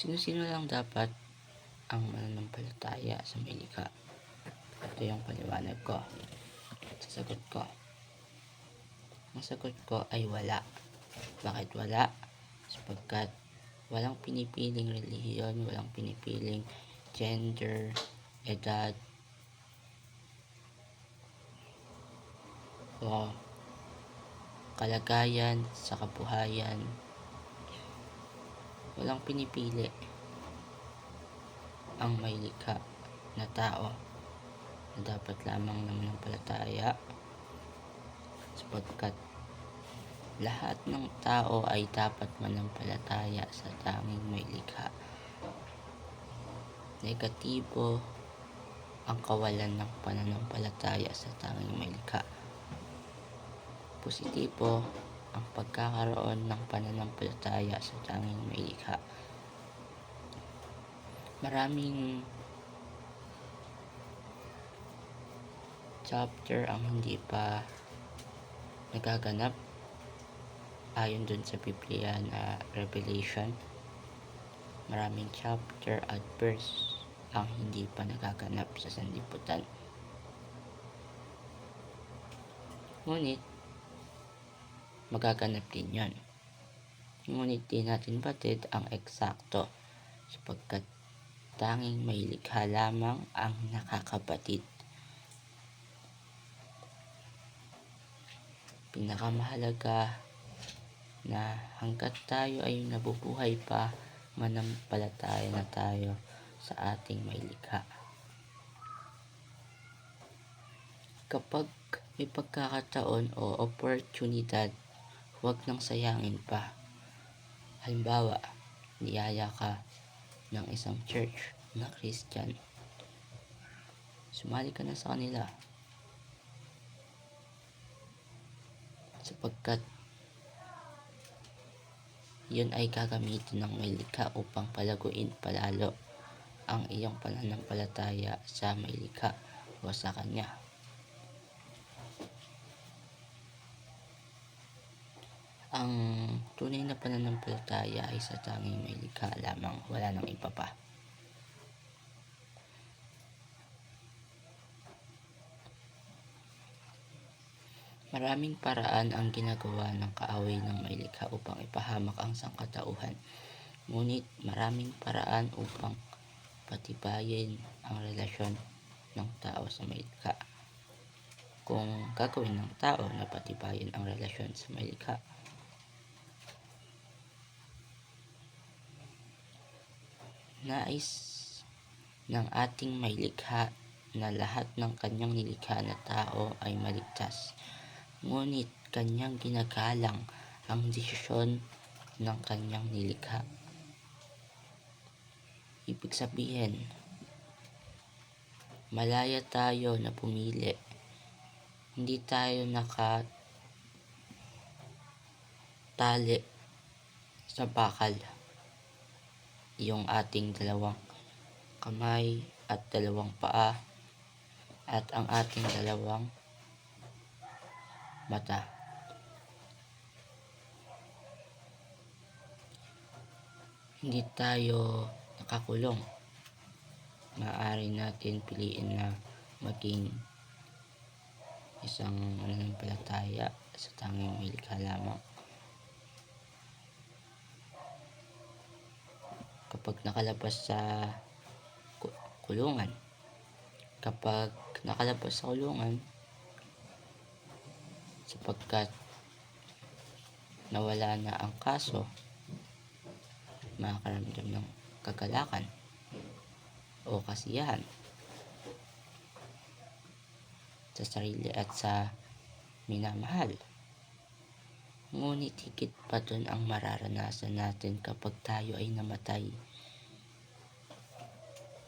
Sino-sino lang dapat ang mananampalataya sa may likha? Ito yung paliwanag ko. Sasagot ko. Ang sagot ko ay wala. Bakit wala? Sapagkat walang pinipiling relihiyon, walang pinipiling gender, edad, o kalagayan sa kabuhayan. Walang pinipili ang may likha na tao na dapat lamang mananampalataya, sapagkat lahat ng tao ay dapat manampalataya sa tanging may likha. Negatibo ang kawalan ng pananampalataya sa tanging may likha. Positibo ang pagkakaroon ng pananampalataya sa tanging may likha. Maraming chapter ang hindi pa nagaganap ayon dun sa Biblia na Revelation. Maraming chapter at verse ang hindi pa nagaganap sa sanlibutan. Ngunit magaganap din yon. Ngunit di natin batid ang eksakto, sapagkat tanging may likha lamang ang nakakabatid. Pinakamahalaga na hanggat tayo ay nabubuhay pa, manampalataya na tayo sa ating may likha. Kapag may pagkakataon o oportunidad, huwag nang sayangin pa. Halimbawa, niyaya ka ng isang church na Christian. Sumali ka na sa kanila, sapagkat yun ay gagamitin ng may likha upang palaguin palalo ang iyong pananampalataya sa may likha o sa kanya. Ang tunay na pananampalataya ay sa tanging may likha lamang, wala nang iba pa. Maraming paraan ang ginagawa ng kaaway ng may likha upang ipahamak ang sangkatauhan. Ngunit maraming paraan upang patibayin ang relasyon ng tao sa may likha. Kung gagawin ng tao na patibayin ang relasyon sa may likha, nais ng ating may likha na lahat ng kanyang nilikha na tao ay maligtas. Ngunit kanyang ginagalang ang desisyon ng kanyang nilikha. Ibig sabihin, malaya tayo na pumili. Hindi tayo nakatali sa bakal. Yung ating dalawang kamay at dalawang paa at ang ating dalawang mata. Hindi tayo nakakulong. Maaari natin piliin na maging isang mananampalataya sa tanging may likha lamang. Kapag nakalabas sa kulungan, sapagkat nawala na ang kaso, makakaramdam ng kagalakan o kasiyahan sa sarili at sa minamahal. Ngunit higit pa dun ang mararanasan natin kapag tayo ay namatay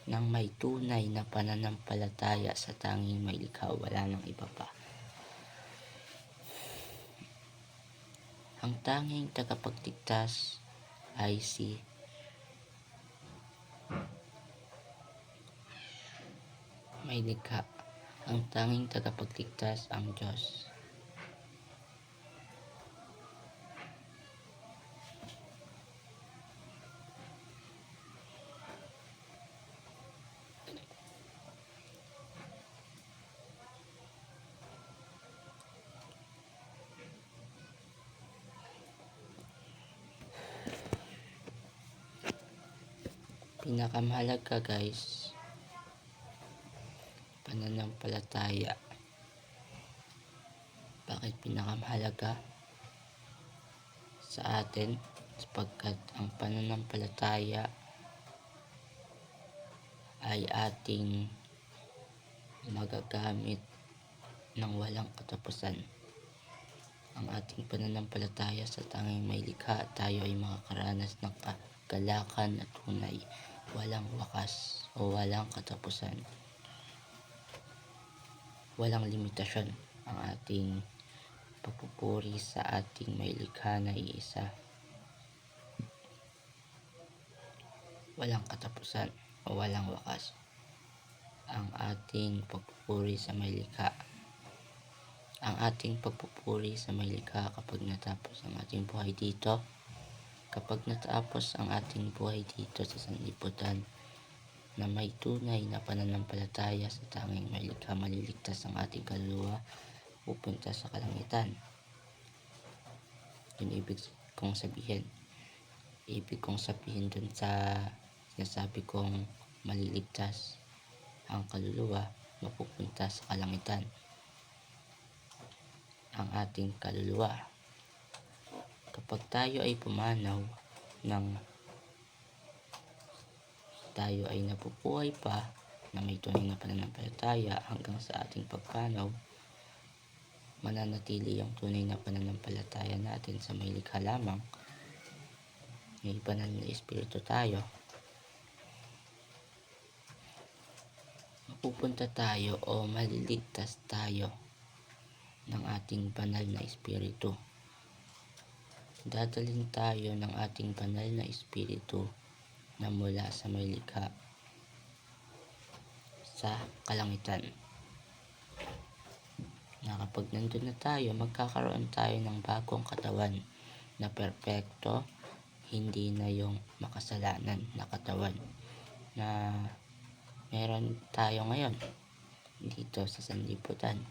nang may tunay na pananampalataya sa tanging may likha, wala nang iba pa. Ang tanging tagapagligtas ay si may likha. Ang tanging tagapagligtas ang Diyos. Pinakamahalaga guys, pananampalataya. Bakit pinakamahalaga sa atin? Sapagkat ang pananampalataya ay ating magagamit ng walang katapusan. Ang ating pananampalataya sa tanging may likha, tayo ay makakaranas ng kagalakan at tunay, walang wakas o walang katapusan. Walang limitasyon ang ating pagpupuri sa ating may likha na iisa. Walang katapusan o walang wakas ang ating pagpupuri sa may likha. Ang ating pagpupuri sa may likha kapag natapos ang ating buhay dito, kapag natapos ang ating buhay dito sa sanlibutan na may tunay na pananampalataya sa tanging may likha, maliligtas ang ating kaluluwa, pupunta sa kalangitan. Yun ibig kong sabihin. Ibig kong sabihin dun sa sinasabi kong maliligtas ang kaluluwa, mapupunta sa kalangitan ang ating kaluluwa. Kapag tayo ay pumanaw ng tayo ay nabubuhay pa na may tunay na pananampalataya hanggang sa ating pagpanaw, mananatili ang tunay na pananampalataya natin sa may likha lamang. May banal na espiritu tayo. Mapupunta tayo o maliligtas tayo ng ating banal na espiritu. Dadalhin tayo ng ating banal na espiritu na mula sa may likha sa kalangitan. Na kapag nandun na tayo, magkakaroon tayo ng bagong katawan na perpekto, hindi na yung makasalanan na katawan na meron tayo ngayon dito sa sanlibutan.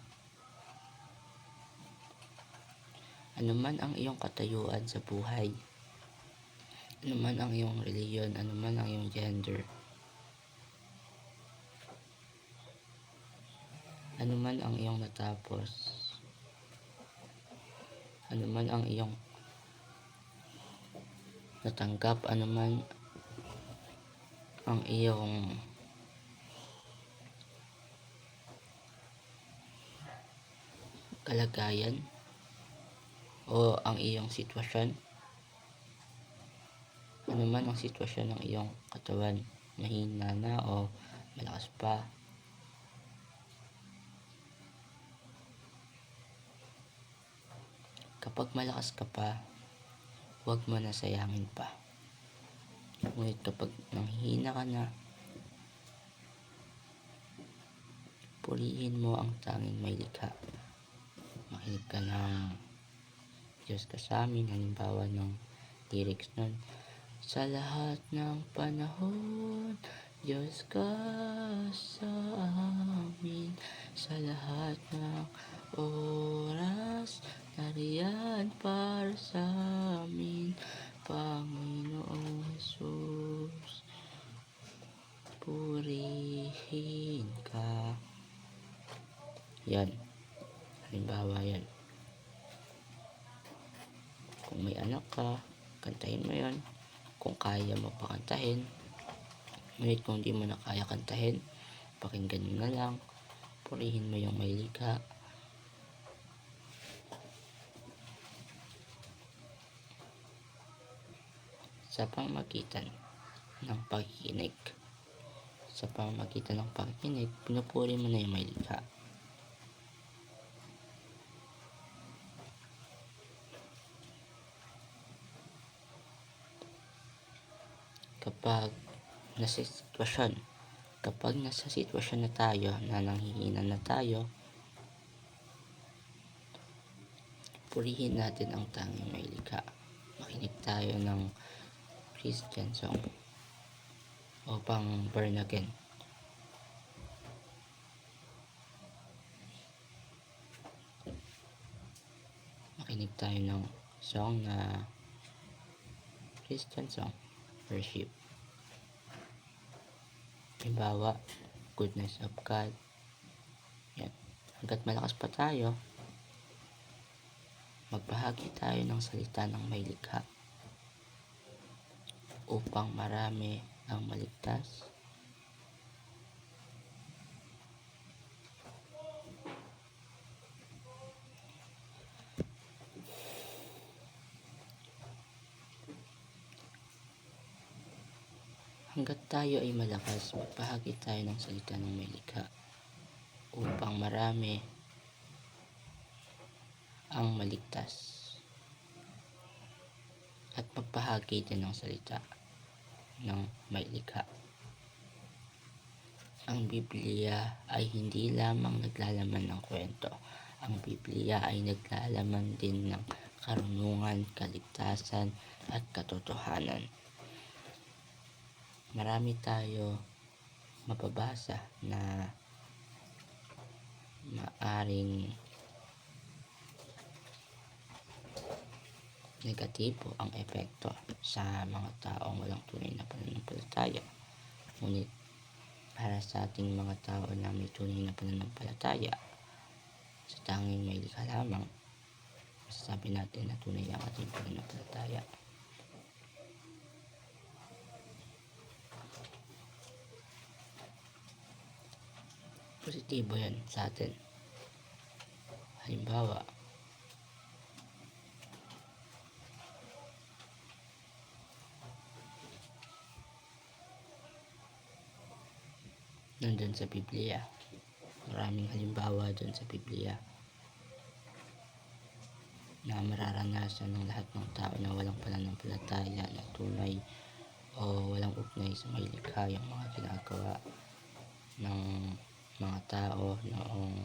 Anuman ang iyong katayuan sa buhay, anuman ang iyong reliyon, anuman ang iyong gender, anuman ang iyong natapos, anuman ang iyong natanggap, anuman ang iyong kalagayan o ang iyong sitwasyon, anuman ang sitwasyon ng iyong katawan, mahina na o malakas pa, kapag malakas ka pa, huwag mo na sayangin pa. Ngunit kapag nanghihina ka na, purihin mo ang tanging may likha. Makinig ka ng Diyos ka sa amin, halimbawa ng lyrics nun. Sa lahat ng panahon, Diyos ka sa amin. Sa lahat ng oras, nariyan para sa amin. Panginoong Jesus, purihin ka. Yan. Halimbawa yan. Kung may anak ka, kantahin mo yan. Kung kaya mo pa kantahin. Ngunit kung di mo na kaya kantahin, pakinggan mo na lang. Purihin mo yung may likha. Sa pamamagitan ng pakikinig. Sa pamamagitan ng pakikinig, pinupuri mo na yung may likha. Kapag nasa sitwasyon na tayo na nanghihina na tayo, purihin natin ang tanging may likha. Makinig tayo ng Christian song o pang born again. Makinig tayo ng song na Christian song, worship. Halimbawa, goodness of God. Yan. Hanggat malakas pa tayo, magbahagi tayo ng salita ng may likha upang marami ang maligtas hanggat tayo ay malakas, magbahagi tayo ng salita ng may likha upang marami ang maligtas at magbahagi din ng salita ng may likha. Ang Biblia ay hindi lamang naglalaman ng kwento. Ang Biblia ay naglalaman din ng karunungan, kaligtasan at katotohanan. Marami tayo mababasa na maaring negatibo ang epekto sa mga taong walang tunay na pananampalataya. Ngunit para sa ating mga tao na may tunay na pananampalataya sa tanging may likha lamang, masasabi natin na tunay ang ating pananampalataya. Positibo yan sa atin. Halimbawa, nandun sa Biblia. Maraming halimbawa dun sa Biblia na mararanasan ng lahat ng tao na walang pananampalataya na tunay o walang ugnay sa may likha yung mga ginagawa ng mga tao noong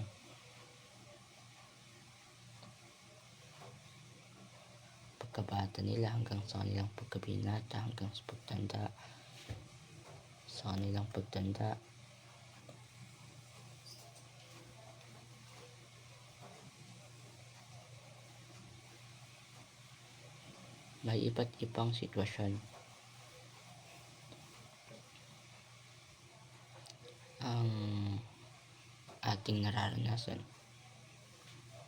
pagkabata nila hanggang sa kanilang pagkabinata, hanggang sa pagtanda, sa kanilang pagtanda. May iba't ibang sitwasyon ang ating nararanasan.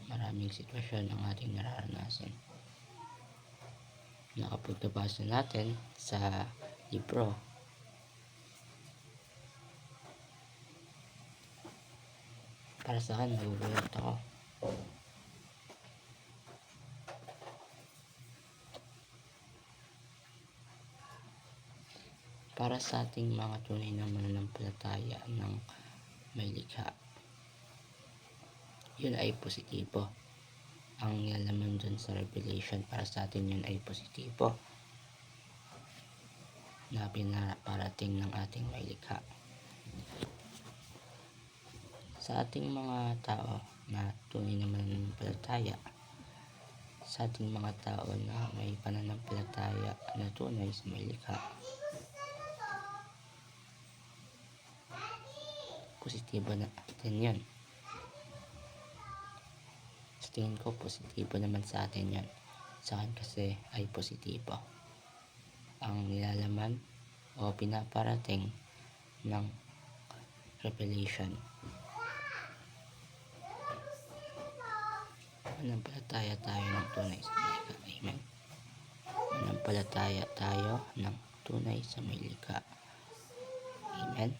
Maraming sitwasyon ang ating nararanasan na kapag nabasa natin sa libro, para sa akin nagugulat ako. Para sa ating mga tunay na mananampalataya ng may likha, yun ay positibo. Ang nilalaman dun sa Revelation, para sa atin yun ay positibo na pinaparating ng ating may likha. Sa ating mga tao na tunay na mananampalataya, sa ating mga tao na may pananampalataya na tunay sa may likha, positibo na atin yun. Sa tingin ko, positibo naman sa atin yun. Sa akin kasi ay positibo ang nilalaman o pinaparating ng Revelation. Manampalataya tayo ng tunay sa may likha. Amen. Manampalataya tayo ng tunay sa may likha. Amen.